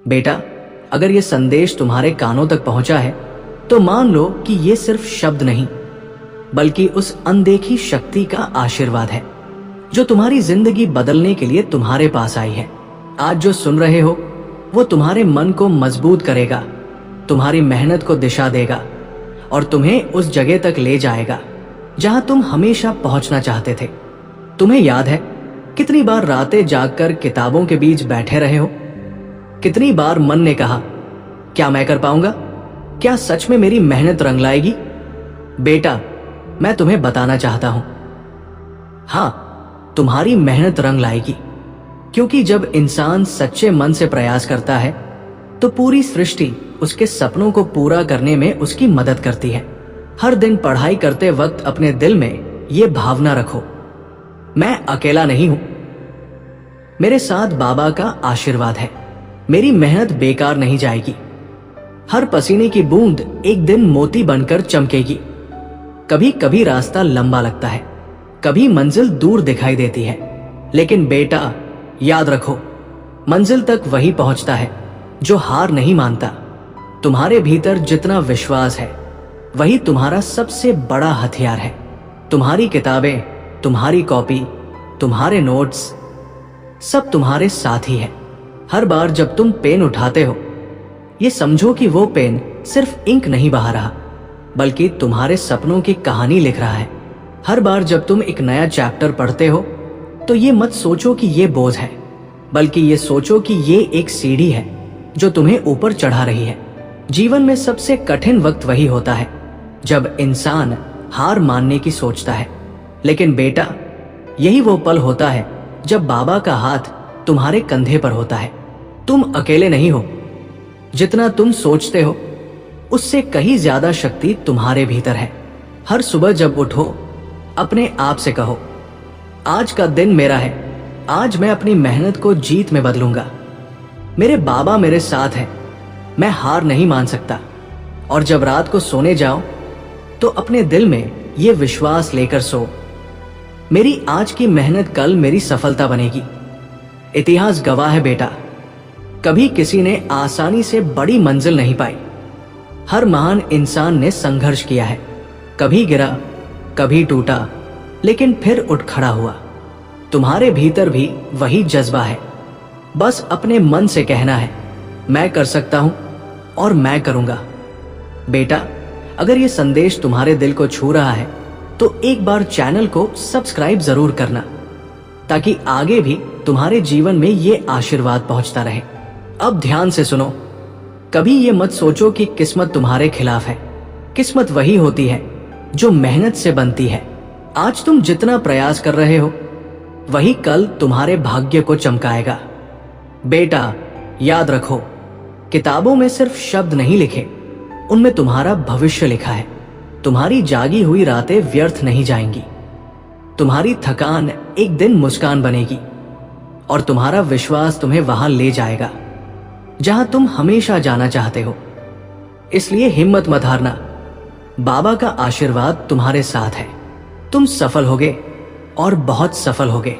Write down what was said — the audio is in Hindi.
बेटा, अगर ये संदेश तुम्हारे कानों तक पहुंचा है तो मान लो कि ये सिर्फ शब्द नहीं बल्कि उस अनदेखी शक्ति का आशीर्वाद है जो तुम्हारी जिंदगी बदलने के लिए तुम्हारे पास आई है। आज जो सुन रहे हो वो तुम्हारे मन को मजबूत करेगा, तुम्हारी मेहनत को दिशा देगा और तुम्हें उस जगह तक ले जाएगा जहां तुम हमेशा पहुंचना चाहते थे। तुम्हें याद है कितनी बार रातें जागकर किताबों के बीच बैठे रहे हो? कितनी बार मन ने कहा, क्या मैं कर पाऊंगा? क्या सच में मेरी मेहनत रंग लाएगी? बेटा, मैं तुम्हें बताना चाहता हूं, हां, तुम्हारी मेहनत रंग लाएगी, क्योंकि जब इंसान सच्चे मन से प्रयास करता है तो पूरी सृष्टि उसके सपनों को पूरा करने में उसकी मदद करती है। हर दिन पढ़ाई करते वक्त अपने दिल में यह भावना रखो, मैं अकेला नहीं हूं, मेरे साथ बाबा का आशीर्वाद है, मेरी मेहनत बेकार नहीं जाएगी। हर पसीने की बूंद एक दिन मोती बनकर चमकेगी। कभी कभी रास्ता लंबा लगता है, कभी मंजिल दूर दिखाई देती है, लेकिन बेटा याद रखो, मंजिल तक वही पहुंचता है जो हार नहीं मानता। तुम्हारे भीतर जितना विश्वास है वही तुम्हारा सबसे बड़ा हथियार है। तुम्हारी किताबें, तुम्हारी कॉपी, तुम्हारे नोट्स, सब तुम्हारे साथ ही है। हर बार जब तुम पेन उठाते हो ये समझो कि वो पेन सिर्फ इंक नहीं बहा रहा बल्कि तुम्हारे सपनों की कहानी लिख रहा है। हर बार जब तुम एक नया चैप्टर पढ़ते हो तो ये मत सोचो कि ये बोझ है, बल्कि ये सोचो कि ये एक सीढ़ी है जो तुम्हें ऊपर चढ़ा रही है। जीवन में सबसे कठिन वक्त वही होता है जब इंसान हार मानने की सोचता है, लेकिन बेटा यही वो पल होता है जब बाबा का हाथ तुम्हारे कंधे पर होता है। तुम अकेले नहीं हो, जितना तुम सोचते हो उससे कहीं ज्यादा शक्ति तुम्हारे भीतर है। हर सुबह जब उठो अपने आप से कहो, आज का दिन मेरा है, आज मैं अपनी मेहनत को जीत में बदलूंगा। मेरे बाबा मेरे साथ हैं, मैं हार नहीं मान सकता। और जब रात को सोने जाओ तो अपने दिल में ये विश्वास लेकर सो, मेरी आज की मेहनत कल मेरी सफलता बनेगी। इतिहास गवाह है बेटा, कभी किसी ने आसानी से बड़ी मंजिल नहीं पाई। हर महान इंसान ने संघर्ष किया है, कभी गिरा, कभी टूटा, लेकिन फिर उठ खड़ा हुआ। तुम्हारे भीतर भी वही जज्बा है, बस अपने मन से कहना है, मैं कर सकता हूं और मैं करूंगा। बेटा, अगर ये संदेश तुम्हारे दिल को छू रहा है तो एक बार चैनल को सब्सक्राइब जरूर करना, ताकि आगे भी तुम्हारे जीवन में ये आशीर्वाद पहुंचता रहे। अब ध्यान से सुनो, कभी ये मत सोचो कि किस्मत तुम्हारे खिलाफ है। किस्मत वही होती है जो मेहनत से बनती है। आज तुम जितना प्रयास कर रहे हो वही कल तुम्हारे भाग्य को चमकाएगा। बेटा याद रखो, किताबों में सिर्फ शब्द नहीं लिखे, उनमें तुम्हारा भविष्य लिखा है। तुम्हारी जागी हुई रातें व्यर्थ नहीं जाएंगी, तुम्हारी थकान एक दिन मुस्कान बनेगी और तुम्हारा विश्वास तुम्हें वहां ले जाएगा जहां तुम हमेशा जाना चाहते हो। इसलिए हिम्मत मत हारना, बाबा का आशीर्वाद तुम्हारे साथ है। तुम सफल होगे और बहुत सफल होगे।